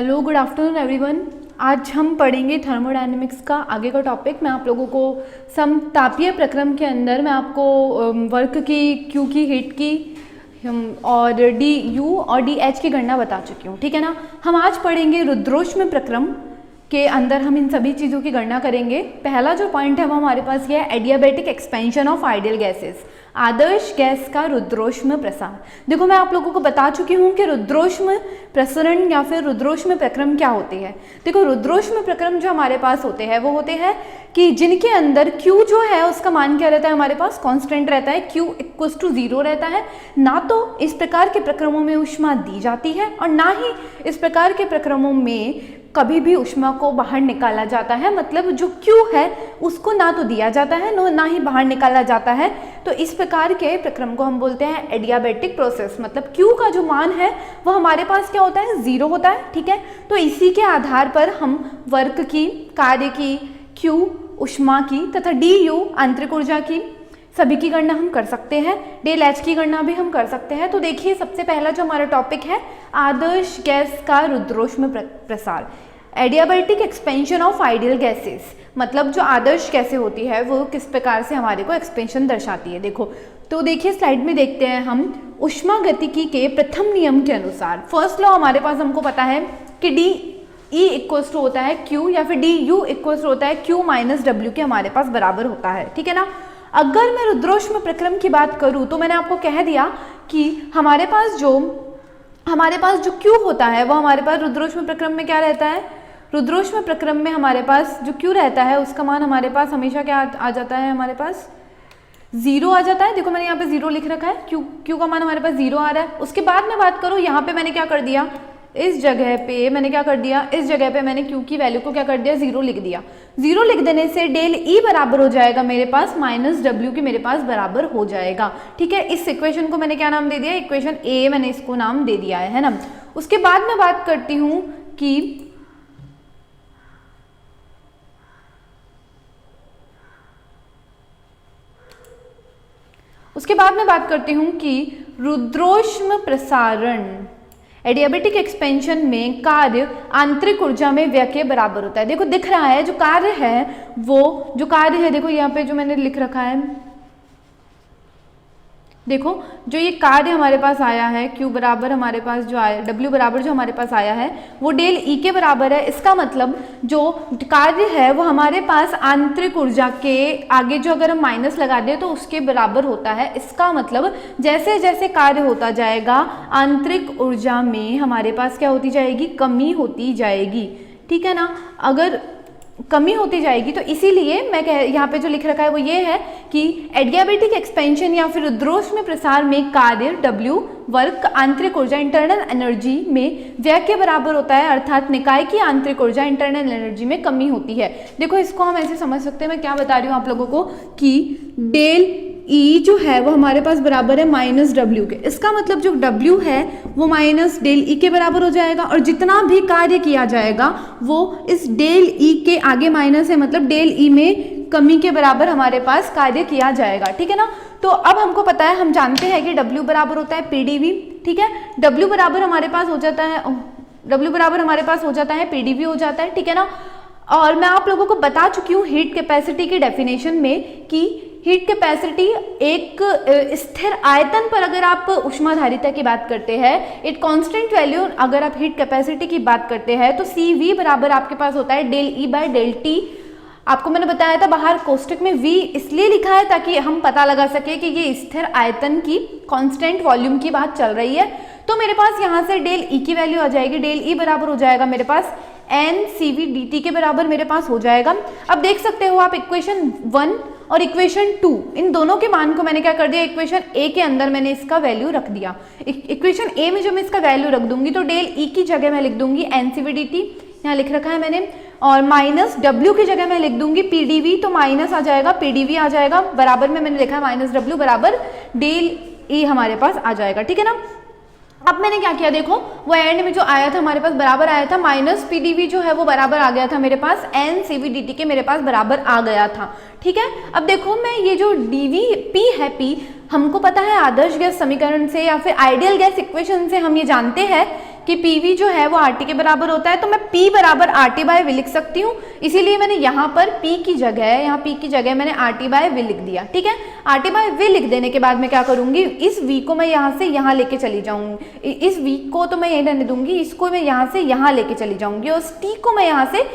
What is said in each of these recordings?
Hello, good afternoon everyone. आज हम पढ़ेंगे थर्मोडायनेमिक्स का आगे का टॉपिक। मैं आप लोगों को समतापीय प्रक्रम के अंदर मैं आपको वर्क की, क्यू की, हीट की और डी यू और डी एच की गणना बता चुकी हूँ, ठीक है ना। हम आज पढ़ेंगे रुद्रोष्म प्रक्रम के अंदर हम इन सभी चीज़ों की गणना करेंगे। पहला जो पॉइंट है वो हमारे पास ये है, adiabatic expansion of ideal gases, Adarsh gas का रुद्रोष्म प्रसार। देखो, मैं आप लोगों को बता चुकी हूँ कि रुद्रोष्म प्रसरण या फिर रुद्रोष्म प्रक्रम क्या होती है। देखो, रुद्रोष्म प्रक्रम जो हमारे पास होते हैं वो होते हैं कि जिनके अंदर Q जो है उसका मान क्या रहता है, हमारे पास कांस्टेंट रहता है, Q इक्वल्स टू 0 रहता है। ना तो इस प्रकार के प्रक्रमों में ऊष्मा दी जाती है और ना ही इस प्रकार के प्रक्रमों में कभी भी ऊष्मा को बाहर निकाला जाता है। मतलब जो Q है उसको ना तो दिया जाता है ना ही बाहर निकाला जाता है। तो इस प्रकार के प्रक्रम को हम बोलते हैं एडियाबैटिक प्रोसेस। मतलब Q का जो मान है वो हमारे पास क्या होता है, 0 होता है, ठीक है। तो इसी के आधार पर हम वर्क की, कार्य की, Q ऊष्मा की तथा DU आंतरिक ऊर्जा की, सभी की गणना हम कर सकते हैं। डेल एच की गणना भी हम कर सकते हैं। तो देखिए, सबसे पहला जो हमारा टॉपिक है, आदर्श गैस का रुद्रोष्म प्रसार, adiabatic expansion of ideal gases. मतलब जो आदर्श गैसें होती है वो किस प्रकार से हमारे को एक्सपेंशन दर्शाती है। देखो, तो देखिए स्लाइड में देखते हैं हम। ऊष्मा गतिकी के प्रथम नियम के अनुसार, फर्स्ट लॉ हमारे पास हमको पता है कि डी ई इक्वल्स टू होता है Q या फिर डी यू इक्वल्स टू होता है Q माइनस डब्ल्यू के हमारे पास बराबर होता है, ठीक है ना। अगर मैं रुद्रोष्म प्रक्रम की बात करूं तो मैंने आपको कह दिया कि हमारे पास जो Q होता है वो हमारे पास रुद्रोष्म प्रक्रम में क्या रहता है। रुद्रोष्म प्रक्रम में हमारे पास जो Q रहता है उसका मान हमारे पास हमेशा क्या आ जाता है, हमारे पास 0 आ जाता है। देखो, मैंने यहाँ पे 0 लिख रखा है, Q का मान हमारे पास 0 आ रहा है। उसके बाद मैं बात करूँ, यहाँ पे मैंने क्या कर दिया, इस जगह पे मैंने Q की वैल्यू को क्या कर दिया, 0 लिख दिया। 0 लिख देने से डेल E बराबर हो जाएगा मेरे पास माइनस डब्ल्यू की मेरे पास बराबर हो जाएगा, ठीक है। इस इक्वेशन को मैंने क्या नाम दे दिया, इक्वेशन A मैंने इसको नाम दे दिया है ना। उसके बाद मैं बात करती हूँ कि रुद्रोष्म प्रसारण, एडियाबैटिक एक्सपेंशन में कार्य आंतरिक ऊर्जा में व्यय के बराबर होता है। देखो, दिख रहा है जो कार्य है, देखो यहाँ पे जो मैंने लिख रखा है, देखो जो ये कार्य हमारे पास आया है, Q बराबर हमारे पास जो आया, W बराबर जो हमारे पास आया है वो डेल E के बराबर है। इसका मतलब जो कार्य है वो हमारे पास आंतरिक ऊर्जा के आगे जो अगर हम माइनस लगा दें तो उसके बराबर होता है। इसका मतलब जैसे जैसे कार्य होता जाएगा आंतरिक ऊर्जा में हमारे पास क्या होती जाएगी, कमी होती जाएगी, ठीक है ना। अगर कमी होती जाएगी तो इसीलिए मैं यहाँ पे जो लिख रखा है वो ये है कि एडियाबैटिक एक्सपेंशन या फिर रुद्रोष्म प्रसार में कार्य W वर्क आंतरिक ऊर्जा इंटरनल एनर्जी में व्यय के बराबर होता है, अर्थात निकाय की आंतरिक ऊर्जा इंटरनल एनर्जी में कमी होती है। देखो, इसको हम ऐसे समझ सकते हैं, मैं क्या बता रही हूँ आप लोगों को कि डेल E जो है वो हमारे पास बराबर है माइनस डब्ल्यू के। इसका मतलब जो W है वो माइनस डेल E के बराबर हो जाएगा और जितना भी कार्य किया जाएगा वो इस डेल E के आगे माइनस है, मतलब डेल E में कमी के बराबर हमारे पास कार्य किया जाएगा, ठीक है ना। तो अब हमको पता है, हम जानते हैं कि W बराबर होता है PdV, ठीक है। W बराबर हमारे पास हो जाता है PdV हो जाता है, ठीक है ना। और मैं आप लोगों को बता चुकी हूँ हीट कैपेसिटी की डेफिनेशन में कि हीट कैपेसिटी एक स्थिर आयतन पर अगर आप ऊष्माधारिता की बात करते हैं, एक कांस्टेंट वैल्यू अगर आप हीट कैपेसिटी की बात करते हैं तो CV बराबर आपके पास होता है del E by del T। आपको मैंने बताया था बाहर कोष्टक में V इसलिए लिखा है ताकि हम पता लगा सके कि ये स्थिर आयतन की कांस्टेंट वॉल्यूम की बात चल रही है। तो मेरे पास यहाँ से डेल E की वैल्यू आ जाएगी, डेल E बराबर हो जाएगा मेरे पास NCV dt के बराबर मेरे पास हो जाएगा। अब देख सकते हो आप इक्वेशन 1 और इक्वेशन 2, इन दोनों के मान को मैंने क्या कर दिया, इक्वेशन A के अंदर मैंने इसका वैल्यू रख दिया। इक्वेशन A में जब मैं इसका वैल्यू रख दूंगी तो डेल E की जगह मैं लिख दूंगी NCV dt, यहाँ लिख रखा है मैंने, और माइनस W की जगह मैं लिख दूंगी PdV, तो माइनस आ जाएगा, PdV आ जाएगा, बराबर में मैंने लिखा है माइनस W बराबर डेल E हमारे पास आ जाएगा, ठीक है ना। अब मैंने क्या किया, देखो वो एंड में जो आया था हमारे पास बराबर आया था, माइनस PdV जो है वो बराबर आ गया था मेरे पास NCV dt के मेरे पास बराबर आ गया था, ठीक है। अब देखो, मैं ये जो dVP है, P हमको पता है आदर्श गैस समीकरण से या फिर आइडियल गैस इक्वेशन से हम ये जानते हैं कि PV जो है वो RT के बराबर होता है, तो मैं P बराबर RT बाय V लिख सकती हूँ। इसीलिए मैंने यहाँ पर P की जगह मैंने RT बाय V लिख दिया। ठीक है, RT बाय V लिख देने के बाद मैं क्या करूंगी, इस V को मैं यहाँ से यहाँ लेके चली जाऊंगी, इस V को तो मैं यही रहने दूंगी, इसको मैं यहाँ से यहाँ लेके चली जाऊंगी, और इस T को मैं यहाँ से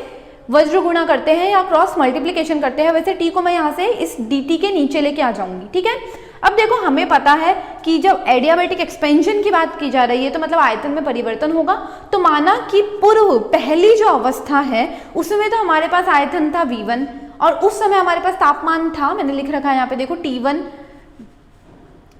वज्र गुणा करते हैं या क्रॉस मल्टीप्लिकेशन करते हैं, वैसे T को मैं यहाँ से इस dt के नीचे लेके आ जाऊंगी। ठीक है, अब देखो हमें पता है कि जब एडियाबैटिक एक्सपेंशन की बात की जा रही है तो मतलब आयतन में परिवर्तन होगा। तो माना कि पूर्व पहली जो अवस्था है उसमें तो हमारे पास आयतन था V1 और उस समय हमारे पास तापमान था, मैंने लिख रखा है यहाँ पे देखो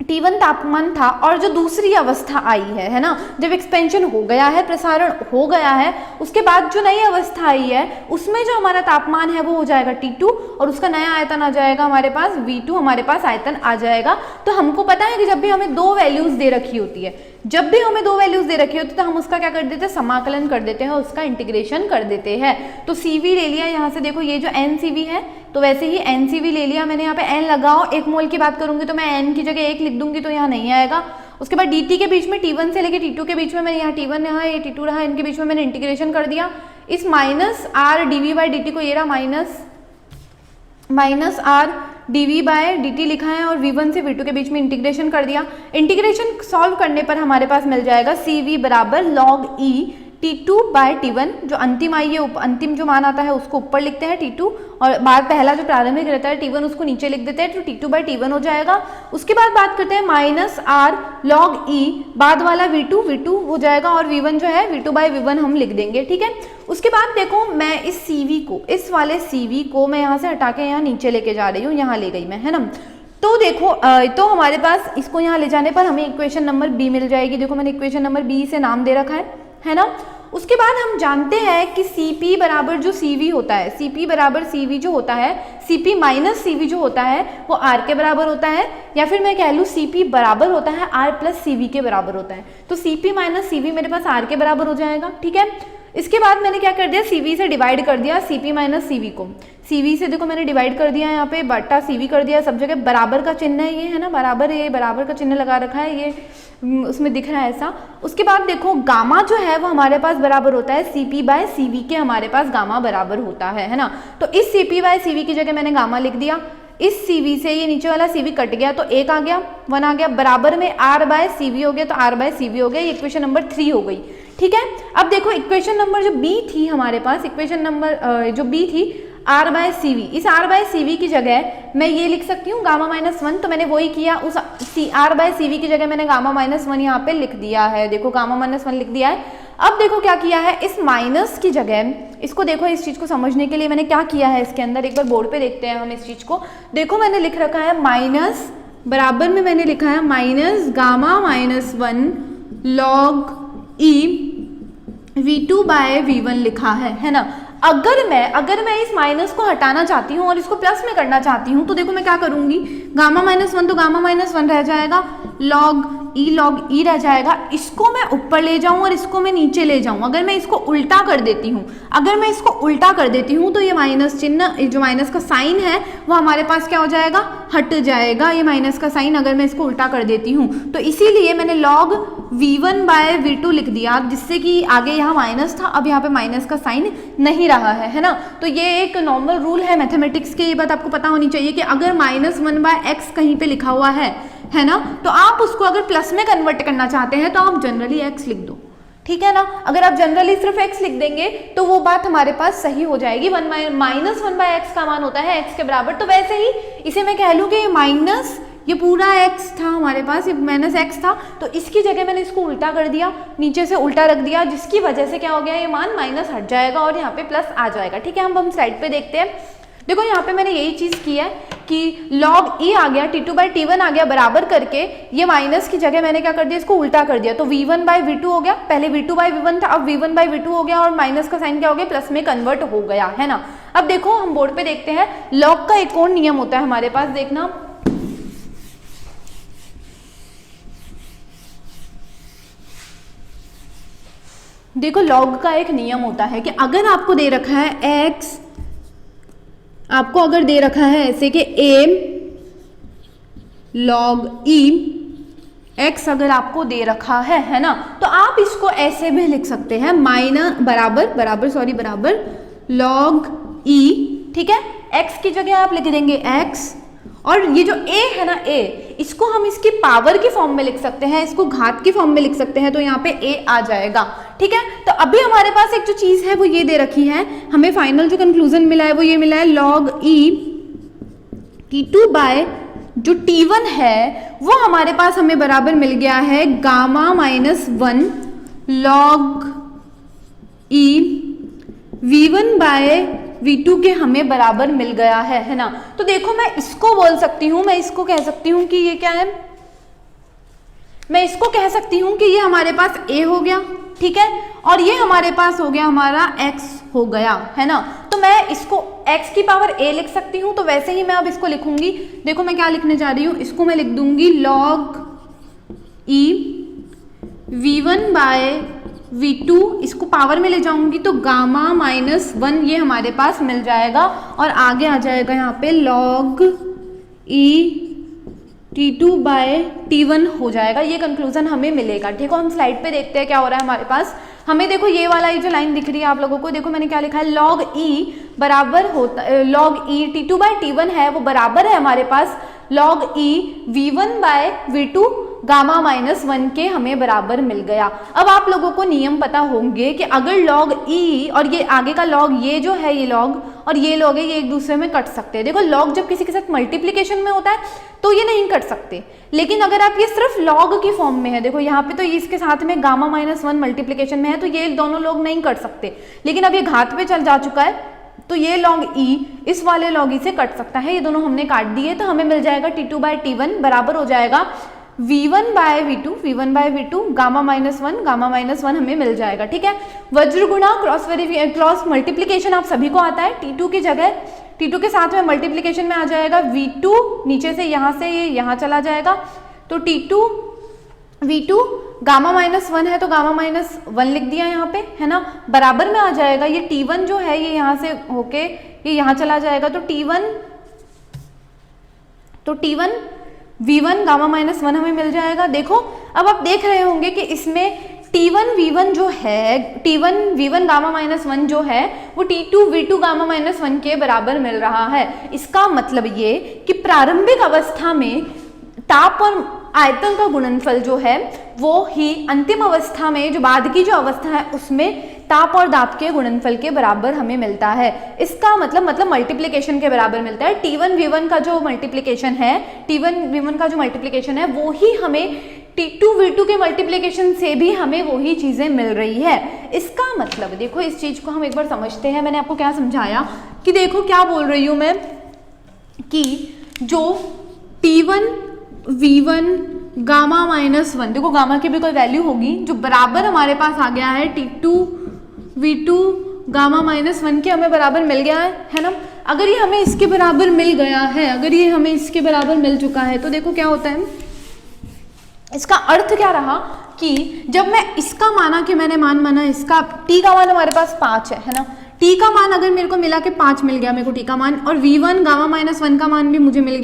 T1 तापमान था, और जो दूसरी अवस्था आई है ना, जब एक्सपेंशन हो गया है, प्रसारण हो गया है, उसके बाद जो नई अवस्था आई है उसमें जो हमारा तापमान है वो हो जाएगा T2 और उसका नया आयतन आ जाएगा हमारे पास V2, हमारे पास आयतन आ जाएगा। तो हमको पता है कि जब भी हमें दो वैल्यूज दे रखी होती है, तो हम उसका क्या कर देते हैं, समाकलन कर देते हैं, उसका इंटीग्रेशन कर देते हैं। तो CV ले लिया यहाँ से, देखो ये जो NCV है तो वैसे ही NCV ले लिया मैंने, यहाँ पे N लगाओ, 1 मोल की बात करूंगी तो मैं N की जगह 1 लिख दूंगी तो यहाँ नहीं आएगा। उसके बाद dt के बीच में T1 से लेके T2 के बीच में मैंने यहाँ T1 यहाँ ये T2 रहा, इनके बीच में मैंने इंटीग्रेशन कर दिया। इस -r dv बाई dt को ये रहा minus r dv by dt लिखा है और V1 से V2 के बीच में इंटीग्रेशन कर दिया। इंटीग्रेशन सॉल्व करने पर हमारे पास मिल जाएगा CV बराबर log e T2 bye T1, जो अंतिम आई है, अंतिम जो मान आता है उसको ऊपर लिखते हैं T2 और बाद पहला जो प्रारंभिक रहता है T1 उसको नीचे लिख देते हैं, तो T2 बाय T1 हो जाएगा। उसके बाद बात करते हैं -r log e, बाद वाला V2 हो जाएगा और V1 जो है V2 बाय V1 हम लिख देंगे। ठीक है, उसके बाद देखो मैं इस CV को, इस वाले CV को मैं यहाँ से हटा के यहाँ नीचे लेके जा रही हूँ, यहाँ ले गई मैं, है ना। तो देखो तो हमारे पास इसको यहाँ ले जाने पर हमें इक्वेशन नंबर B मिल जाएगी। देखो मैंने इक्वेशन नंबर B से नाम दे रखा है ना। उसके बाद हम जानते हैं कि CP बराबर जो CV होता है, CP बराबर CV जो होता है, CP माइनस CV जो होता है वो R के बराबर होता है, या फिर मैं कह लूँ CP बराबर होता है R प्लस CV के बराबर होता है। तो CP माइनस CV मेरे पास R के बराबर हो जाएगा। ठीक है, इसके बाद मैंने क्या कर दिया, CV से डिवाइड कर दिया CP माइनस CV को, CV से देखो मैंने डिवाइड कर दिया, यहाँ पे बटा CV कर दिया, सब जगह बराबर का चिन्ह है ये, है ना, बराबर, ये बराबर का चिन्ह लगा रखा है, ये उसमें दिख रहा है ऐसा। उसके बाद देखो गामा जो है वो हमारे पास बराबर होता है CP बाय CV के, हमारे पास गामा बराबर होता है ना। तो इस CP बाय CV की जगह मैंने गामा लिख दिया, इस CV से ये नीचे वाला CV कट गया तो 1 आ गया, 1 आ गया, बराबर में R बाय CV हो गया, तो R बाय CV हो गया, ये इक्वेशन नंबर 3 हो गई। ठीक है, अब देखो इक्वेशन नंबर जो B थी हमारे पास, इक्वेशन नंबर जो B थी R बाय CV, इस R बाय CV की जगह मैं ये लिख सकती हूँ गामा -1, तो मैंने वही किया, उस R बाय CV की जगह मैंने गामा -1 यहाँ पे लिख दिया है, देखो गामा -1 लिख दिया है। अब देखो क्या किया है, इस माइनस की जगह, इसको देखो, इस चीज को समझने के लिए मैंने क्या किया है इसके अंदर, एक बार बोर्ड पे देखते हैं हम इस चीज को। देखो मैंने लिख रखा है माइनस, बराबर में मैंने लिखा है minus gamma -1 log e V2 by V1 लिखा है ना। अगर मैं इस माइनस को हटाना चाहती हूँ और इसको प्लस में करना चाहती हूँ तो देखो मैं क्या करूंगी, गामा -1 तो गामा -1 रह जाएगा, log e रह जाएगा, इसको मैं ऊपर ले जाऊं और इसको मैं नीचे ले जाऊं। अगर मैं इसको उल्टा कर देती हूँ, तो ये माइनस चिन्ह, जो माइनस का साइन है वो हमारे पास क्या हो जाएगा, हट जाएगा, ये माइनस का साइन अगर मैं इसको उल्टा कर देती हूँ। तो इसीलिए मैंने log V1 बाय V2 लिख दिया, जिससे कि आगे यहाँ माइनस था, अब यहाँ पे माइनस का साइन नहीं रहा है ना। तो ये एक नॉर्मल रूल है मैथमेटिक्स के, ये बात आपको पता होनी चाहिए कि अगर -1 बाय x कहीं पे लिखा हुआ है ना, तो आप उसको अगर प्लस में कन्वर्ट करना चाहते हैं तो आप जनरली x लिख दो, ठीक है ना। अगर आप जनरली सिर्फ x लिख देंगे तो वो बात हमारे पास सही हो जाएगी, -1 बाय x का मान होता है x के बराबर। तो वैसे ही इसे मैं कह लूँ कि माइनस, ये पूरा x था हमारे पास, ये -x था, तो इसकी जगह मैंने इसको उल्टा कर दिया, नीचे से उल्टा रख दिया, जिसकी वजह से क्या हो गया, ये मान माइनस हट जाएगा और यहाँ पे प्लस आ जाएगा। ठीक है, हम स्लाइड पे देखते हैं। देखो यहाँ पे मैंने यही चीज की है कि log e आ गया, T2 बाई T1 आ गया, बराबर करके ये माइनस की जगह मैंने क्या कर दिया, इसको उल्टा कर दिया, तो V1 बाई V2 हो गया, पहले V2 बाई V1 था, अब V1 बाई V2 हो गया और माइनस का साइन क्या हो गया, प्लस में कन्वर्ट हो गया, है ना। अब देखो हम बोर्ड पे देखते हैं, log का एक और नियम होता है हमारे पास, देखना, देखो log का एक नियम होता है कि अगर आपको दे रखा है x, आपको अगर दे रखा है ऐसे कि a log e x अगर आपको दे रखा है ना, तो आप इसको ऐसे भी लिख सकते हैं बराबर log e, ठीक है। x की जगह आप लिख देंगे x, और ये जो a है ना a, इसको हम इसकी पावर की फॉर्म में लिख सकते हैं, इसको घात की फॉर्म में लिख सकते हैं, तो यहाँ पे a आ जाएगा, ठीक है। तो अभी हमारे पास एक जो चीज है वो ये दे रखी है, हमें फाइनल जो कंक्लूजन मिला है वो ये मिला है log e t2 बाय जो t1 है वो हमारे पास हमें बराबर मिल गया है gamma minus 1 log e v1 by v2 के हमें बराबर मिल गया है ना। तो देखो मैं इसको बोल सकती हूँ, मैं इसको कह सकती हूँ कि ये क्या है, मैं इसको कह सकती हूँ कि ये हमारे पास a हो गया, ठीक है, और ये हमारे पास हो गया हमारा x हो गया, है ना। तो मैं इसको x की पावर a लिख सकती हूँ, तो वैसे ही मैं अब इसको लिखूंगी। देखो मैं क्या लिखने जा रही हूँ, इसको मैं लिख दूंगी log e v1 by v2, इसको पावर में ले जाऊंगी तो गामा माइनस 1 ये हमारे पास मिल जाएगा, और आगे आ जाएगा यहाँ पे log e t2 bye t1 हो जाएगा। ये कंक्लूजन हमें मिलेगा, ठीक है। हम स्लाइड पे देखते हैं क्या हो रहा है हमारे पास। हमें देखो ये वाला ये जो लाइन दिख रही है आप लोगों को, देखो मैंने क्या लिखा है, log e बराबर होता log e t2 bye t1 है वो बराबर है हमारे पास log e v1 by v2 gamma minus 1 के हमें बराबर मिल गया। अब आप लोगों को नियम पता होंगे कि अगर log e और ये आगे का log, ये जो है ये log और ये log है, ये एक दूसरे में कट सकते हैं। देखो log जब किसी के साथ मल्टीप्लिकेशन में होता है तो ये नहीं कट सकते, लेकिन अगर आप ये सिर्फ log की फॉर्म में है, देखो यहाँ पे तो इसके साथ में गामा माइनस 1 मल्टीप्लिकेशन में है, तो ये दोनों log नहीं कट सकते। लेकिन अब ये घात पे चल जा चुका है तो ये log e इस वाले log e से कट सकता है, ये दोनों हमने काट दिए, तो हमें मिल जाएगा t2 बाय t1 बराबर हो जाएगा v1 by v2 gamma minus 1 हमें मिल जाएगा, ठीक है। वज्र गुणा क्रॉस मल्टीप्लिकेशन आप सभी को आता है, t2 की जगह t2 के साथ में मल्टीप्लिकेशन में आ जाएगा v2, नीचे से यहाँ ये यहाँ चला जाएगा, तो t2 v2 गामा माइनस 1 है तो गामा माइनस 1 लिख दिया यहाँ पे, है ना, बराबर में आ जाएगा ये t1 जो है ये यहाँ से होके ये यहाँ चला जाएगा, तो t1 v1 गामा माइनस 1 हमें मिल जाएगा। देखो अब आप देख रहे होंगे कि इसमें t1 v1 जो है, t1 v1 गामा माइनस 1 जो है वो t2 v2 गामा माइनस 1 के बराबर मिल रहा है। इसका मतलब ये कि प्रारंभिक अवस्था में ताप और आयतन का गुणनफल जो है वो ही अंतिम अवस्था में जो बाद की जो अवस्था है उसमें ताप और दाब के गुणनफल के बराबर हमें मिलता है। इसका मतलब मल्टीप्लिकेशन के बराबर मिलता है। t1 v1 का जो मल्टीप्लिकेशन है वो ही हमें t2 v2 के मल्टीप्लिकेशन से भी हमें वही चीजें मिल रही है। इसका मतलब देखो इस चीज को हम एक बार समझते हैं। मैंने आपको क्या समझाया कि देखो क्या बोल रही हूं मैं कि जो t1 v1 गामा माइनस 1, देखो गामा की भी कोई वैल्यू होगी जो बराबर हमारे पास आ गया है t2 v2 गामा माइनस 1 के हमें बराबर मिल गया है ना। अगर ये हमें इसके बराबर मिल गया है, अगर ये हमें इसके बराबर मिल चुका है तो देखो क्या होता है, इसका अर्थ क्या रहा कि जब मैं इसका माना कि मैंने माना इसका t का मान हमारे पास 5 है ना, t का मान अगर मेरे को मिला कि 5 मिल गया मेरे को t का मान, और v1 गामा माइनस 1 का मान भी मुझे मिल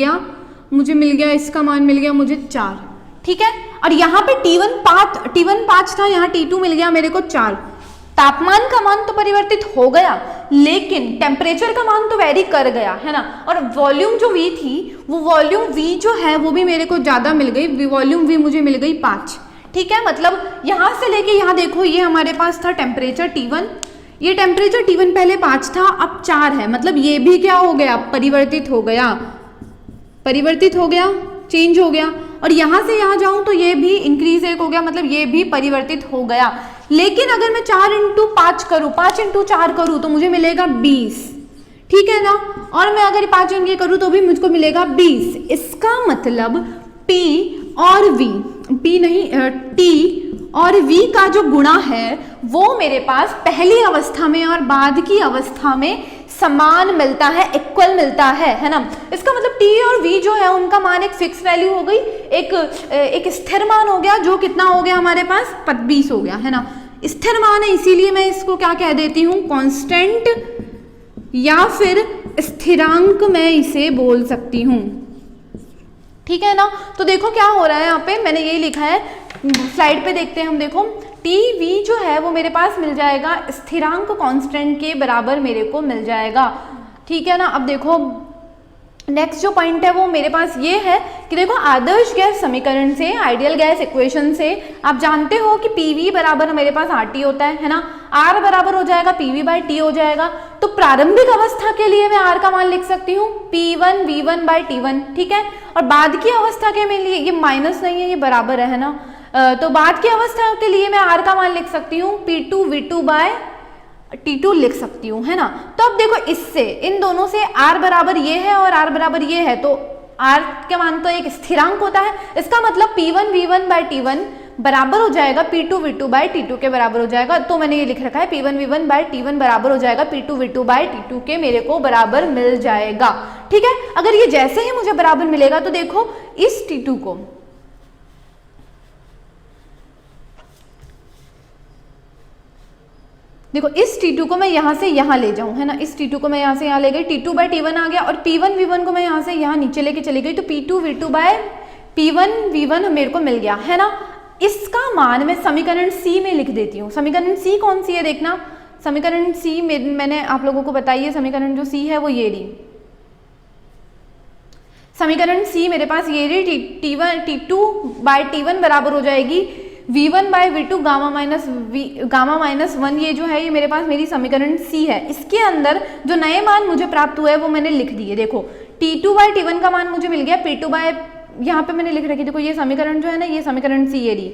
गया, इसका मान मिल गया मुझे 4, ठीक है। और यहाँ पे t1 5 था, यहाँ t2 मिल गया मेरे को 4। तापमान का मान तो परिवर्तित हो गया लेकिन टेम्परेचर का मान तो वेरी कर गया है ना। और वॉल्यूम जो v थी वो वॉल्यूम v जो है वो भी मेरे को ज्यादा मिल गई, वॉल्यूम v मुझे मिल गई 5, ठीक है। मतलब यहाँ से लेके यहाँ देखो ये हमारे पास था टेम्परेचर t1, ये टेम्परेचर t1 पहले 5 था अब 4 है, मतलब ये भी क्या हो गया, परिवर्तित हो गया, चेंज हो गया। और यहाँ से यहाँ जाऊं तो ये भी इंक्रीज 1 हो गया, मतलब ये भी परिवर्तित हो गया। लेकिन अगर मैं 4 इंटू 5 करूँ, 5 इंटू 4 करूँ तो मुझे मिलेगा 20, ठीक है ना। और मैं अगर 5 इंटू करूँ तो भी मुझको मिलेगा 20। इसका मतलब P और V, P नहीं T और V का जो गुणा है वो मेरे पास पहली अवस्था में और बाद की अवस्था में समान मिलता है, इक्वल मिलता है ना। इसका मतलब T और V जो है उनका मान एक फिक्स वैल्यू हो गई, एक स्थिर मान हो गया, जो कितना हो गया हमारे पास 20 हो गया है ना। स्थिर मान है इसीलिए मैं इसको क्या कह देती हूँ, कांस्टेंट या फिर स्थिरांक मैं इसे बोल सकती हूँ। ठीक है ना। तो देखो क्या हो रहा है यहाँ पे, मैंने यही लिखा है, स्लाइड पे देखते हैं हम। देखो टी वी जो है वो मेरे पास मिल जाएगा स्थिरांक कांस्टेंट के बराबर मेरे को मिल जाएगा। ठीक है ना। अब देखो नेक्स्ट जो पॉइंट है वो मेरे पास ये है कि देखो आदर्श गैस समीकरण से, आइडियल गैस इक्वेशन से आप जानते हो कि पीवी बराबर मेरे पास आर टी होता है ना। आर बराबर हो जाएगा पीवी बाई टी हो जाएगा। तो प्रारंभिक अवस्था के लिए मैं आर का मान लिख सकती हूँ P1 V1 बाई T1। ठीक है। और बाद की अवस्था के लिए ये माइनस नहीं है, ये बराबर है ना। तो बाद की अवस्था के लिए मैं आर का मान लिख सकती हूँ P2 V2 बाय T2 लिख सकती हूँ, है ना। तो अब देखो इससे, इन दोनों से R बराबर ये है और R बराबर ये है, तो R के मान तो एक स्थिरांक होता है। इसका मतलब P1 V1 बाई T1 बराबर हो जाएगा P2 V2 बाई T2 के बराबर हो जाएगा। तो मैंने ये लिख रखा है P1 V1 बाई T1 बराबर हो जाएगा P2 V2 बाई T2 के मेरे को बराबर मिल जाएगा। ठीक है। अगर ये जैसे ही मुझे बराबर मिलेगा तो देखो इस T2 को, देखो इस T2 को मैं यहाँ से यहाँ ले जाऊँ, है ना। इस T2 को मैं यहाँ से यहाँ ले गई, T2 बाई T1 आ गया, और P1 V1 को मैं यहाँ से यहाँ नीचे लेके चली गई, तो P2 V2 bye P1 V1 मेरे को मिल गया, है ना। इसका मान मैं समीकरण C में लिख देती हूँ। समीकरण C कौन सी है देखना, समीकरण C में मैंने आप लोगों को बताई है, समीकरण जो C है वो ये रही। समीकरण C मेरे पास ये रही, T2 बाई T1 बराबर हो जाएगी V1 by V2 gamma minus 1। ये जो है ये मेरे पास मेरी समीकरण C है। इसके अंदर जो नए मान मुझे प्राप्त हुए वो मैंने लिख दिए। देखो T2 बाई T1 का मान मुझे मिल गया P2 बाय, यहाँ पे मैंने लिख रखी, देखो ये समीकरण जो है ना, ये समीकरण C ये रही,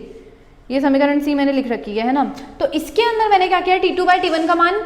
ये समीकरण C मैंने लिख रखी है ना। तो इसके अंदर मैंने क्या किया, T2 बाई T1 का मान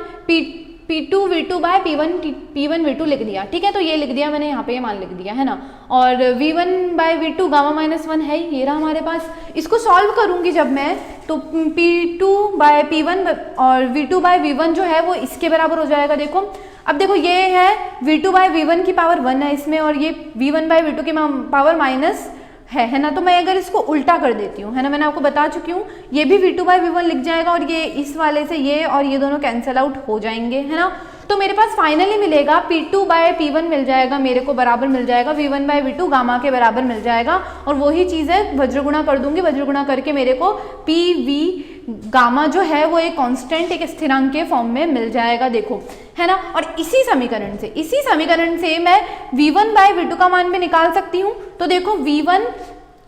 P2 V2 bye P1 V2 लिख दिया। ठीक है। तो ये लिख दिया मैंने, यहाँ पे ये मान लिख दिया, है ना। और V1 by V2 gamma minus 1 है, ये रहा हमारे पास। इसको सॉल्व करूंगी जब मैं, तो P2 बाय P1 और V2 बाय V1 जो है वो इसके बराबर हो जाएगा। देखो अब देखो ये है V2 बाय V1 की पावर 1 है इसमें, और ये V1 बाय V2 की पावर माइनस है ना। तो मैं अगर इसको उल्टा कर देती हूँ, है ना, मैंने आपको बता चुकी हूँ, ये भी V2 बाय V1 लिख जाएगा, और ये इस वाले से ये और ये दोनों कैंसिल आउट हो जाएंगे, है ना। तो मेरे पास फाइनली मिलेगा P2 बाय P1 मिल जाएगा मेरे को, बराबर मिल जाएगा V1 बाय V2 गामा के बराबर मिल जाएगा। और वही चीज़ है, वज्रगुणा कर दूंगी, वज्रगुणा करके मेरे को PV गामा जो है वो एक कांस्टेंट, एक स्थिरांक के फॉर्म में मिल जाएगा, देखो, है ना। और इसी समीकरण से मैं V1 बाय V2 का मान भी निकाल सकती हूँ। तो देखो V1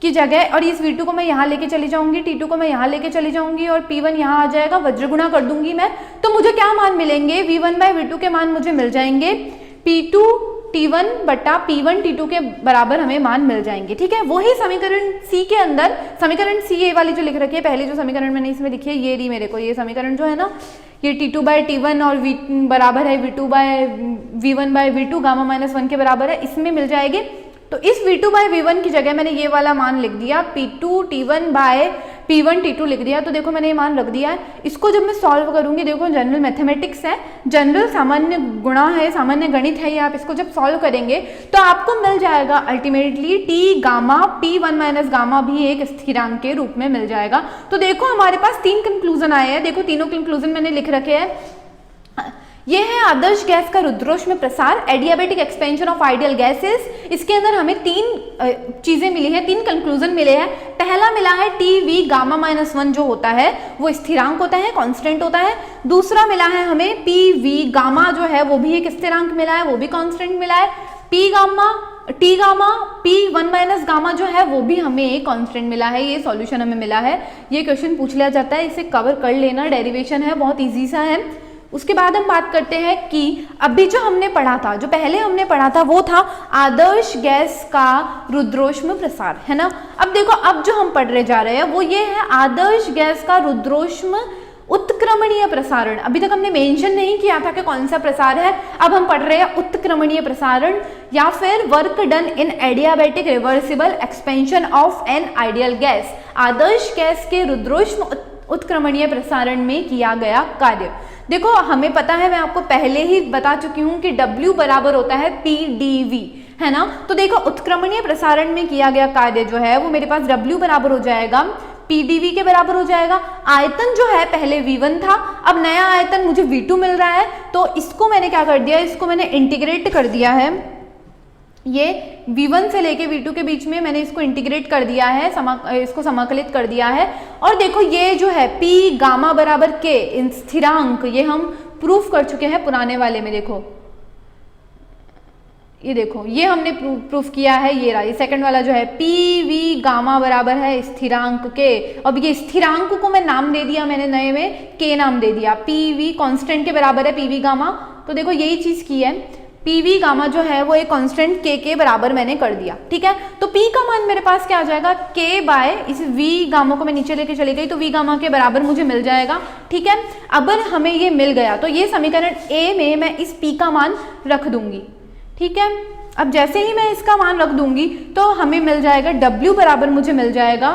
की जगह, और इस V2 को मैं यहाँ लेके चली जाऊंगी, T2 को मैं यहाँ लेके चली जाऊंगी, और P1 यहाँ आ जाएगा, वज्रगुणा कर दूंगी मैं। तो मुझे क्या मान मिलेंगे, V1 बाय V2 के मान मुझे मिल जाएंगे P2 T1 बटा P1 T2 के बराबर हमें मान मिल जाएंगे। ठीक है। वही समीकरण C के अंदर, समीकरण C ये वाली जो लिख रखी है, पहले जो समीकरण मैंने इसमें लिखी है ये रही मेरे को, ये समीकरण जो है ना, ये T2 बाय T1 और V बराबर है V2 by V1 by V2 gamma minus 1 के बराबर है, इसमें मिल जाएगी। तो इस V2 बाय V1 की जगह मैंने ये वाला मान लिख दिया, P2 T1 bye P1 T2 लिख दिया। तो देखो मैंने ये मान रख दिया है। इसको जब मैं सॉल्व करूंगी, देखो जनरल मैथमेटिक्स है, जनरल सामान्य गुणा है, सामान्य गणित है ये, आप इसको जब सॉल्व करेंगे तो आपको मिल जाएगा ultimately T gamma P1 minus gamma भी एक स्थिरांक के रूप में मिल जाएगा। तो देखो हमारे पास 3 कंक्लूजन आए हैं, देखो तीनों कंक्लूजन मैंने लिख रखे हैं। ये है आदर्श गैस का रुद्रोष्म प्रसार, adiabatic expansion of ideal gases. इसके अंदर हमें 3 चीजें मिली है, 3 कंक्लूजन मिले हैं। पहला मिला है TV गामा माइनस 1 जो होता है वो स्थिरांक होता है, कांस्टेंट होता है। दूसरा मिला है हमें PV गामा जो है वो भी एक स्थिरांक मिला है, वो भी कांस्टेंट मिला है। T gamma P1 minus gamma जो है वो भी हमें एक कांस्टेंट मिला है। ये सॉल्यूशन हमें मिला है, ये क्वेश्चन पूछ लिया जाता है, इसे कवर कर लेना, डेरिवेशन है, बहुत ईजी सा है। उसके बाद हम बात करते हैं कि अभी जो हमने पढ़ा था, जो पहले हमने पढ़ा था वो था आदर्श गैस का रुद्रोष्म प्रसार, है ना। अब देखो अब जो हम पढ़ रहे जा रहे हैं वो ये है आदर्श गैस का रुद्रोष्म उत्क्रमणीय प्रसारण। अभी तक हमने मेंशन नहीं किया था कि कौन सा प्रसार है, अब हम पढ़ रहे हैं उत्क्रमणीय प्रसारण, या फिर work done in adiabatic reversible expansion of an ideal gas. Adarsh gas के रुद्रोष्म उत्क्रमणीय प्रसारण में किया गया कार्य। देखो हमें पता है, मैं आपको पहले ही बता चुकी हूँ कि W बराबर होता है PdV, है ना। तो देखो उत्क्रमणीय प्रसारण में किया गया कार्य जो है वो मेरे पास W बराबर हो जाएगा PdV के बराबर हो जाएगा। आयतन जो है पहले V1 था, अब नया आयतन मुझे V2 मिल रहा है, तो इसको मैंने क्या कर दिया, इसको मैंने इंटीग्रेट कर दिया है ये V1 से लेके V2 के बीच में मैंने इसको इंटीग्रेट कर दिया है, इसको समाकलित कर दिया है। और देखो ये जो है P गामा बराबर K इन स्थिरांक, ये हम प्रूफ कर चुके हैं पुराने वाले में। देखो ये देखो ये हमने प्रूफ किया है, ये रहा ये सेकंड वाला जो है पी वी गामा बराबर है स्थिरांक के। अब ये स्थिरांक को मैं नाम दे दिया मैंने नए में, के नाम दे दिया। पी वी कॉन्स्टेंट के बराबर है पी वी गामा, तो देखो यही चीज की है, पी वी गामा जो है वो एक कांस्टेंट के बराबर मैंने कर दिया, ठीक है। तो पी का मान मेरे पास क्या आ जाएगा, के बाय इस वी गामा को मैं नीचे लेके चली गई तो वी गामा के बराबर मुझे मिल जाएगा, ठीक है। अब हमें ये मिल गया तो ये समीकरण ए में मैं इस पी का मान रख दूंगी, ठीक है। अब जैसे ही मैं इसका मान रख दूंगी तो हमें मिल जाएगा W बराबर मुझे मिल जाएगा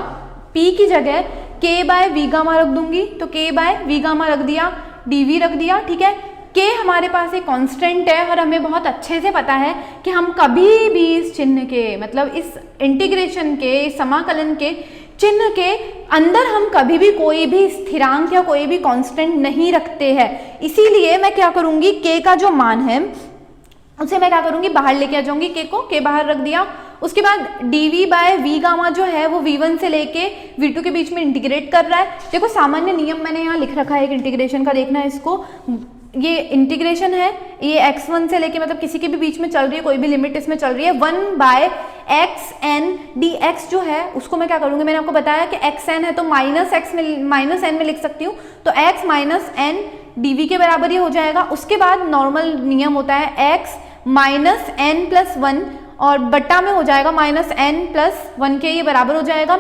P की जगह K बाय वी गामा रख दूंगी, तो K बाय वी गामा रख दिया, dV रख दिया, ठीक है। K हमारे पास एक कांस्टेंट है और हमें बहुत अच्छे से पता है कि हम कभी भी इस चिन्ह के मतलब इस इंटीग्रेशन के, इस समाकलन के चिन्ह के अंदर हम कभी भी कोई भी स्थिरांक या कोई भी कांस्टेंट नहीं रखते हैं। इसीलिए मैं क्या करूंगी, K का जो मान है उसे मैं क्या करूंगी, बाहर लेके आ जाऊंगी, K को K बाहर रख दिया। उसके बाद dV बाय वी गामा जो है वो V1 से लेके V2 के बीच में इंटीग्रेट कर रहा है। देखो सामान्य नियम मैंने यहाँ लिख रखा है एक इंटीग्रेशन का, देखना है इसको। ये इंटीग्रेशन है, ये x1 से लेके मतलब किसी के भी बीच में चल रही है, कोई भी लिमिट इसमें चल रही है। 1 by X and D X जो है उसको मैं क्या करूंगी, मैंने आपको बताया कि एक्स एन है तो माइनस एन में लिख सकती हूँ, तो x माइनस एन dV के बराबर ही हो जाएगा। उसके बाद नॉर्मल नियम होता है x माइनस एन प्लस 1 और बट्टा में हो जाएगा माइनस एन प्लस 1 के, ये बराबर हो जाएगा।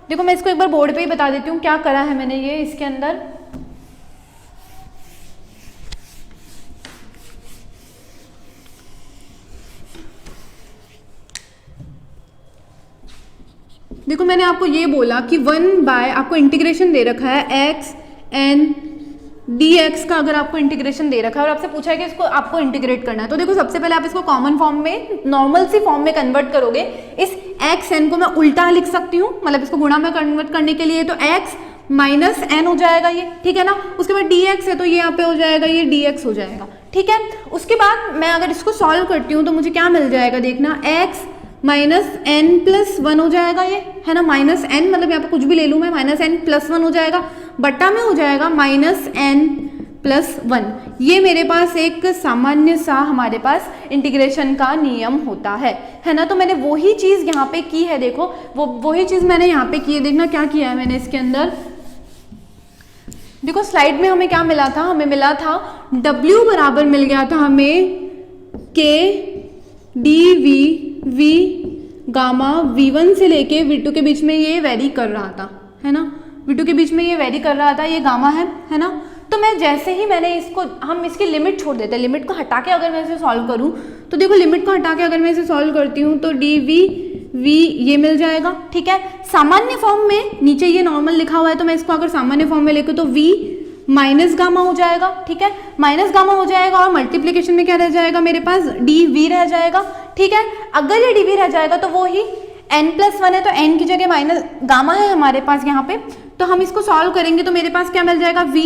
देखो मैं इसको एक बार बोर्ड पे ही बता देती हूँ क्या करा है मैंने ये इसके अंदर। देखो मैंने आपको ये बोला कि 1 बाय आपको इंटीग्रेशन दे रखा है x n dx का, अगर आपको इंटीग्रेशन दे रखा है और आपसे पूछा है कि इसको आपको इंटीग्रेट करना है, तो देखो सबसे पहले आप इसको कॉमन फॉर्म में नॉर्मल सी फॉर्म में कन्वर्ट करोगे। इस x n को मैं उल्टा लिख सकती हूँ, मतलब इसको गुणा में कन्वर्ट करने के लिए, तो x माइनस एन हो जाएगा ये, ठीक है ना। उसके बाद dx है तो ये यहाँ पे हो जाएगा, ये dx हो जाएगा, ठीक है। उसके बाद मैं अगर इसको सॉल्व करती हूँ तो मुझे क्या मिल जाएगा, देखना x माइनस एन प्लस 1 हो जाएगा, ये है ना, माइनस एन मतलब यहाँ पे कुछ भी ले लूँ मैं, माइनस एन प्लस 1 हो जाएगा, बट्टा में हो जाएगा माइनस एन प्लस 1। ये मेरे पास एक सामान्य सा हमारे पास इंटीग्रेशन का नियम होता है ना। तो मैंने वही चीज़ यहाँ पे की है, देखो वही चीज़ मैंने यहाँ पे की है। देखना क्या किया है मैंने इसके अंदर, देखो स्लाइड में हमें क्या मिला था, हमें मिला था W बराबर मिल गया था हमें K dV we gamma V1 से लेके V2 के बीच में ये वेरी कर रहा था, है ना, V2 के बीच में ये वेरी कर रहा था, ये गामा है ना। तो मैं जैसे ही मैंने इसको, हम इसकी लिमिट छोड़ देते हैं, लिमिट को हटा के अगर मैं इसे सॉल्व करूं तो देखो लिमिट को हटा के अगर मैं इसे सॉल्व करती हूँ तो dV V ये मिल जाएगा, ठीक है। सामान्य फॉर्म में नीचे ये नॉर्मल लिखा हुआ है तो मैं इसको अगर सामान्य फॉर्म में लिखूँ तो V माइनस गामा हो जाएगा, ठीक है, माइनस गामा हो जाएगा और मल्टीप्लीकेशन में क्या रह जाएगा मेरे पास, dV रह जाएगा, ठीक है। अगर ये dV रह जाएगा तो वो ही n प्लस 1 है तो n की जगह माइनस गामा है हमारे पास यहाँ पे, तो हम इसको सॉल्व करेंगे तो मेरे पास क्या मिल जाएगा, V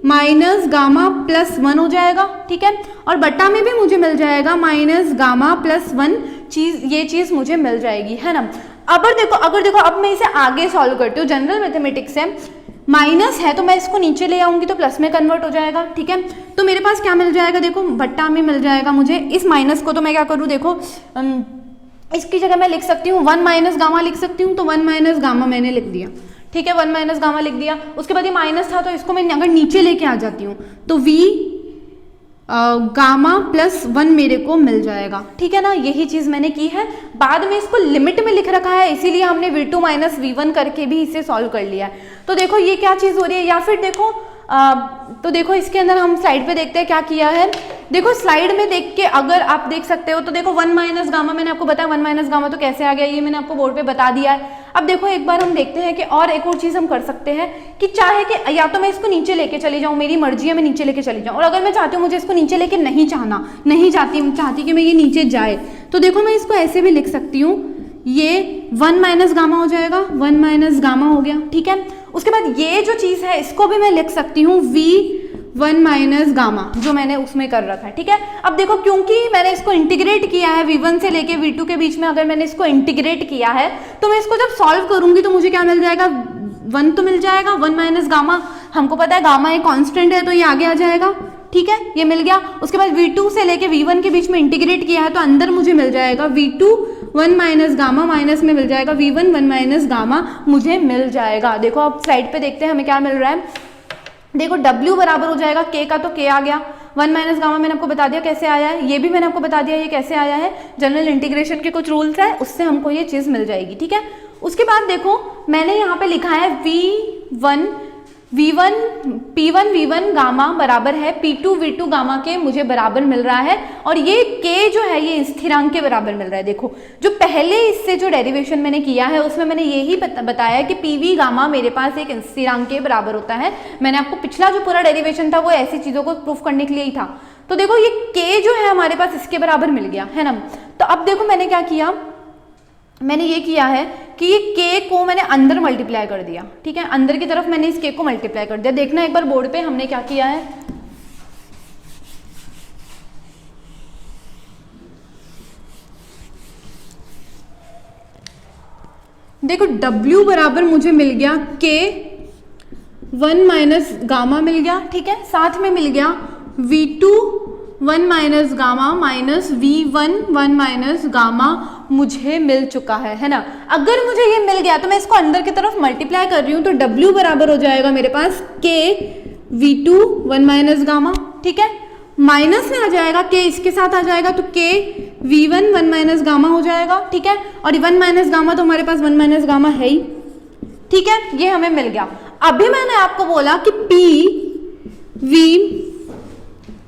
माइनस गामा प्लस 1 हो जाएगा, ठीक है। और बट्टा में भी मुझे मिल जाएगा माइनस गामा प्लस 1 चीज, ये चीज मुझे मिल जाएगी, है ना। अगर देखो अब मैं इसे आगे सॉल्व करती हूँ, जनरल मैथमेटिक्स है, माइनस है तो मैं इसको नीचे ले आऊंगी तो प्लस में कन्वर्ट हो जाएगा, ठीक है। तो मेरे पास क्या मिल जाएगा, देखो बट्टा में मिल जाएगा मुझे। इस माइनस को तो मैं क्या करूँ, देखो इसकी जगह मैं लिख सकती हूँ 1 माइनस गामा लिख सकती हूँ, तो 1 माइनस गामा मैंने लिख दिया, ठीक है, 1 माइनस गामा लिख दिया। उसके बाद ये माइनस था तो इसको मैं अगर नीचे लेके आ जाती हूँ तो V गामा प्लस 1 मेरे को मिल जाएगा, ठीक है ना। यही चीज मैंने की है, बाद में इसको लिमिट में लिख रखा है इसीलिए हमने V2 माइनस V1 करके भी इसे सॉल्व कर लिया है। तो देखो ये क्या चीज हो रही है, या फिर देखो तो देखो इसके अंदर हम स्लाइड पे देखते हैं क्या किया है। देखो स्लाइड में देख के अगर आप देख सकते हो तो देखो 1 माइनस गामा मैंने आपको बताया, 1 माइनस गामा तो कैसे आ गया ये मैंने आपको बोर्ड पे बता दिया है। अब देखो एक बार हम देखते हैं कि और एक और चीज हम कर सकते हैं कि चाहे कि या तो मैं इसको नीचे लेके चली जाऊँ, मेरी मर्जी है मैं नीचे लेके चली जाऊँ, और अगर मैं चाहती हूँ मुझे इसको नीचे लेके नहीं चाहती कि मैं ये नीचे जाए, तो देखो मैं इसको ऐसे भी लिख सकती हूँ, ये 1 माइनस गामा हो जाएगा, 1 माइनस गामा हो गया, ठीक है। उसके बाद ये जो चीज है इसको भी मैं लिख सकती हूँ V 1 माइनस गामा जो मैंने उसमें कर रखा है, ठीक है। अब देखो क्योंकि मैंने इसको इंटीग्रेट किया है V1 से लेके V2 के बीच में, अगर मैंने इसको इंटीग्रेट किया है तो मैं इसको जब सॉल्व करूंगी तो मुझे क्या मिल जाएगा, 1 तो मिल जाएगा, 1 माइनस गामा, हमको पता है गामा एक कांस्टेंट है तो ये आगे आ जाएगा, ठीक है, ये मिल गया। उसके बाद V2 से लेके V1 के बीच में इंटीग्रेट किया है तो अंदर मुझे मिल जाएगा V2 1 माइनस गामा, माइनस में मिल जाएगा V1 1 माइनस गामा मुझे मिल जाएगा। देखो अब स्लाइड पे देखते हैं हमें क्या मिल रहा है। देखो W बराबर हो जाएगा K का, तो K आ गया, 1 माइनस गामा मैंने आपको बता दिया कैसे आया है, ये भी मैंने आपको बता दिया ये कैसे आया है, जनरल इंटीग्रेशन के कुछ रूल्स है उससे हमको ये चीज़ मिल जाएगी, ठीक है। उसके बाद देखो मैंने यहाँ पे लिखा है P1 V1 गामा बराबर है P2 V2 गामा के मुझे बराबर मिल रहा है, और ये K जो है ये स्थिरांक के बराबर मिल रहा है। देखो जो पहले इससे जो डेरिवेशन मैंने किया है उसमें मैंने यही बताया कि PV गामा मेरे पास एक स्थिरांक के बराबर होता है। मैंने आपको पिछला जो पूरा डेरिवेशन था वो ऐसी चीज़ों को प्रूफ करने के लिए ही था। तो देखो ये K जो है हमारे पास इसके बराबर मिल गया है ना। तो अब देखो मैंने क्या किया, मैंने ये किया है कि ये K को मैंने अंदर मल्टीप्लाई कर दिया, ठीक है, अंदर की तरफ मैंने इस K को मल्टीप्लाई कर दिया। देखना एक बार बोर्ड पे हमने क्या किया है, देखो W बराबर मुझे मिल गया K 1 माइनस गामा मिल गया, ठीक है, साथ में मिल गया V2 1 minus gamma minus V1 1 minus gamma मुझे मिल चुका है ना। अगर मुझे ये मिल गया तो मैं इसको अंदर की तरफ मल्टीप्लाई कर रही हूँ तो W बराबर हो जाएगा मेरे पास K V2 1 माइनस गामा, ठीक है, माइनस में आ जाएगा K इसके साथ आ जाएगा तो K V1 1 माइनस गामा हो जाएगा, ठीक है, और 1 माइनस गामा तो हमारे पास 1 माइनस गामा है ही, ठीक है, ये हमें मिल गया। अभी मैंने आपको बोला कि P V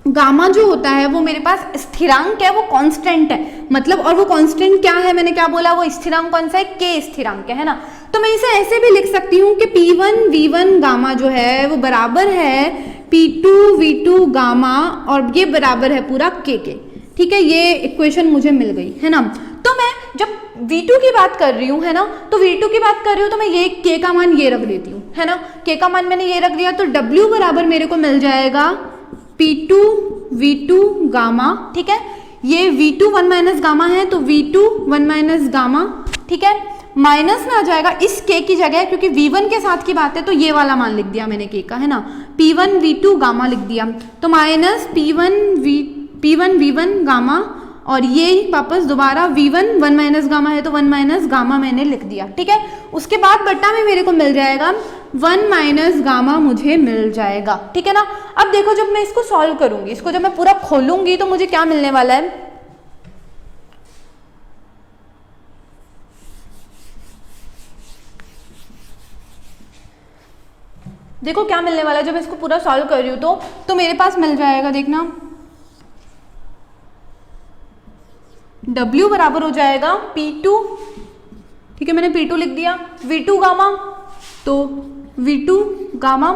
गामा जो होता है वो मेरे पास स्थिरांक है, वो कांस्टेंट है, मतलब, और वो कांस्टेंट क्या है, मैंने क्या बोला, वो स्थिरांक कौन सा है, K स्थिरांक है ना। तो मैं इसे ऐसे भी लिख सकती हूँ कि P1 V1 गामा जो है वो बराबर है P2 V2 गामा, और ये बराबर है पूरा K के, ठीक है, ये इक्वेशन मुझे मिल गई है ना। तो मैं जब V2 की बात कर रही हूँ है ना, तो V2 की बात कर रही हूँ तो मैं ये K का मान ये रख देती हूँ है ना, K का मान मैंने ये रख दिया, तो W बराबर मेरे को मिल जाएगा P2 V2 गामा, ठीक है, ये V2 1 माइनस गामा है तो V2 1 माइनस गामा, ठीक है, माइनस में आ जाएगा इस K की जगह, क्योंकि V1 के साथ की बात है तो ये वाला मान लिख दिया मैंने K का है ना, P1 V2 गामा लिख दिया, तो माइनस P1 V1 गामा, और ये वापस दोबारा V1 1 माइनस गामा है तो 1 माइनस गामा मैंने लिख दिया, ठीक है। उसके बाद बट्टा में मेरे को मिल जाएगा 1 माइनस गामा मुझे मिल जाएगा, ठीक है ना। अब देखो जब मैं इसको सॉल्व करूंगी, इसको जब मैं पूरा खोलूंगी तो मुझे क्या मिलने वाला है, देखो क्या मिलने वाला है जब मैं इसको पूरा सॉल्व कर रही हूँ तो मेरे पास मिल जाएगा, देखना W बराबर हो जाएगा P2, ठीक है, मैंने P2 लिख दिया, V2 गामा, तो V2 गामा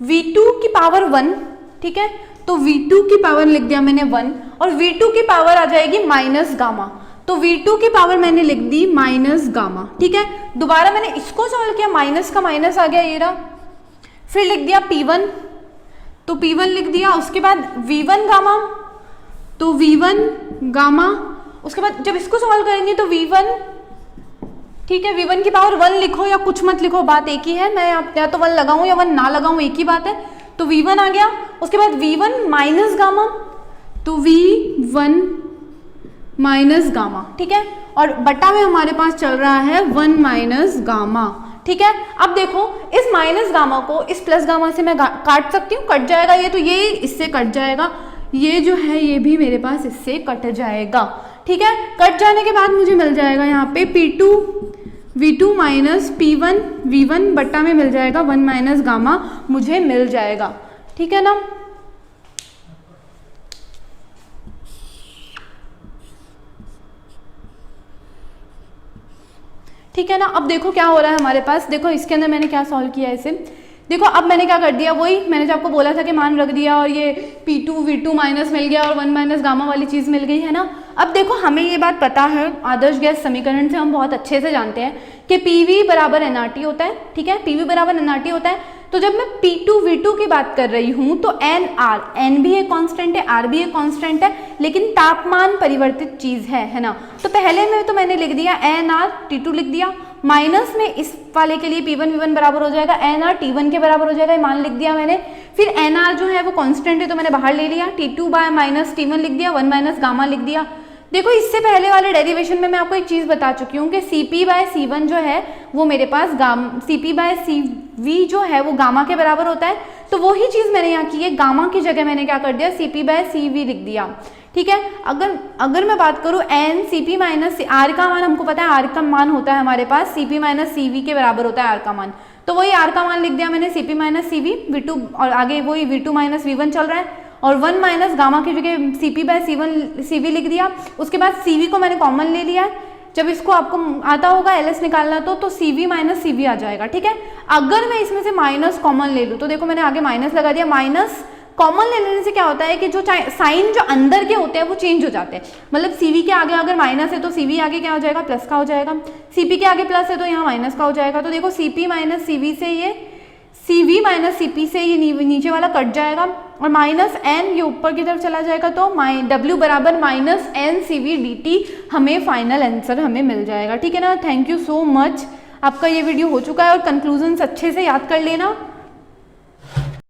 V2 की पावर 1, ठीक है, तो V2 की पावर लिख दिया मैंने 1, और V2 की पावर आ जाएगी माइनस गामा, तो V2 की पावर मैंने लिख दी माइनस गामा, ठीक है। दोबारा मैंने इसको सॉल्व किया, माइनस का माइनस आ गया ये रहा, फिर लिख दिया P1, तो P1 लिख दिया, उसके बाद V1 गामा, तो V1 गामा, उसके बाद जब इसको सॉल्व करेंगे तो V1, ठीक है, V1 की पावर 1 लिखो या कुछ मत लिखो, बात एक ही है, मैं या तो 1 लगाऊं या 1 ना लगाऊं, एक ही बात है, तो V1 आ गया। उसके बाद V1 माइनस गामा, तो V1 माइनस गामा, ठीक है, और बटा में हमारे पास चल रहा है 1 माइनस गामा, ठीक है। अब देखो इस माइनस गामा को इस प्लस गामा से मैं काट सकती हूँ, कट जाएगा ये, तो ये इससे कट जाएगा, ये जो है ये भी मेरे पास इससे कट जाएगा, ठीक है। कट जाने के बाद मुझे मिल जाएगा यहाँ पे P2 V2 minus P1 V1 बट्टा में मिल जाएगा 1 माइनस गामा मुझे मिल जाएगा, ठीक है ना। ठीक है ना। अब देखो क्या हो रहा है हमारे पास, देखो इसके अंदर मैंने क्या सॉल्व किया है इसे, देखो अब मैंने क्या कर दिया, वही मैंने जो आपको बोला था कि मान रख दिया, और ये P2 V2 माइनस मिल गया और 1 माइनस गामा वाली चीज़ मिल गई है ना। अब देखो हमें ये बात पता है, आदर्श गैस समीकरण से हम बहुत अच्छे से जानते हैं कि PV बराबर nRT होता है, ठीक है, PV बराबर nRT होता है। तो जब मैं P2 V2 की बात कर रही हूँ तो एन भी एक कांस्टेंट है, आर भी एक कांस्टेंट है, लेकिन तापमान परिवर्तित चीज है ना। तो पहले में तो मैंने लिख दिया एन आर T2 लिख दिया, माइनस में इस वाले के लिए P1 V1 बराबर हो जाएगा एन आर T1 के बराबर हो जाएगा, ये मान लिख दिया मैंने। फिर एन आर जो है वो कांस्टेंट है तो मैंने बाहर ले लिया, T2 बाय माइनस T1 लिख दिया, 1 माइनस गामा लिख दिया। देखो इससे पहले वाले डेरिवेशन में मैं आपको एक चीज बता चुकी हूँ कि Cp बाय C1 जो है वो मेरे पास Cp बाय Cv जो है वो गामा के बराबर होता है, तो वही चीज मैंने यहाँ की है, गामा की जगह मैंने क्या कर दिया Cp बाय Cv लिख दिया। ठीक है, अगर मैं बात करूँ एन Cp माइनस आर का मान, हमको पता है आर का मान होता है हमारे पास Cp माइनस Cv के बराबर होता है आर का मान, तो वही आर का मान लिख दिया मैंने Cp माइनस Cv V2, और आगे वही V2 माइनस V1 चल रहा है, और 1 माइनस गामा की जगह Cp बाय Cv लिख दिया। उसके बाद Cv को मैंने कॉमन ले लिया है, जब इसको आपको आता होगा LS निकालना तो Cv माइनस Cv आ जाएगा। ठीक है, अगर मैं इसमें से माइनस कॉमन ले लूँ तो देखो मैंने आगे माइनस लगा दिया, माइनस कॉमन ले लेने से क्या होता है कि जो साइन जो अंदर के होते हैं वो चेंज हो जाते हैं, मतलब Cv के आगे अगर माइनस है तो Cv आगे क्या हो जाएगा प्लस का हो जाएगा, Cp के आगे प्लस है तो यहाँ माइनस का हो जाएगा। तो देखो Cp माइनस Cv से ये Cv माइनस Cp से ये नीचे वाला कट जाएगा और माइनस n ये ऊपर की तरफ चला जाएगा, तो W बराबर माइनस n Cv dt हमें फाइनल आंसर हमें मिल जाएगा। ठीक है ना, थैंक यू सो मच, आपका ये वीडियो हो चुका है और कंक्लूजन्स अच्छे से याद कर लेना।